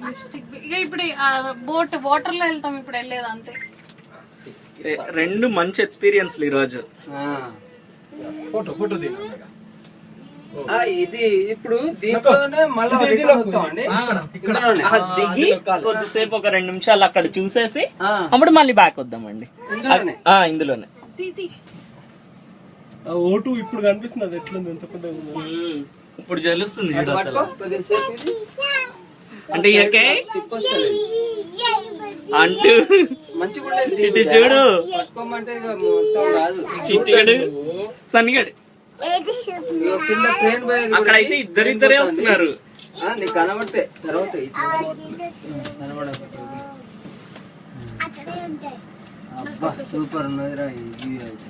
Lipstick ఇక ఇప్పుడు boat water లో వెళ్తాం ఇప్పుడు వెళ్ళలేదు అంతే. రెండు మంచి ఎక్స్పీరియన్స్ ఈ రోజు. ఫోటో ఫోటో ఇది ఇప్పుడు దీంట్లోనే మళ్ళీ దిగి కొద్దిసేపు ఒక 2 నిమిషాలు అక్కడ చూసేసి అప్పుడు మళ్ళీ బ్యాక్ వద్దామండి. ఇందులోనే ఓటు ఇప్పుడు కనిపిస్తుంది. అది ఎట్లా ఎంత పెద్ద ఇప్పుడు తెలుస్తుంది అంటే అంటూ ఇది చూడు చిట్టుగడు సన్నిగడు అక్కడైతే ఇద్దరిద్దరే వస్తున్నారు. నీకు కనబడితే తర్వాత అబ్బా సూపర్ ఉన్నదిరా ఈ వ్యూ అయితే.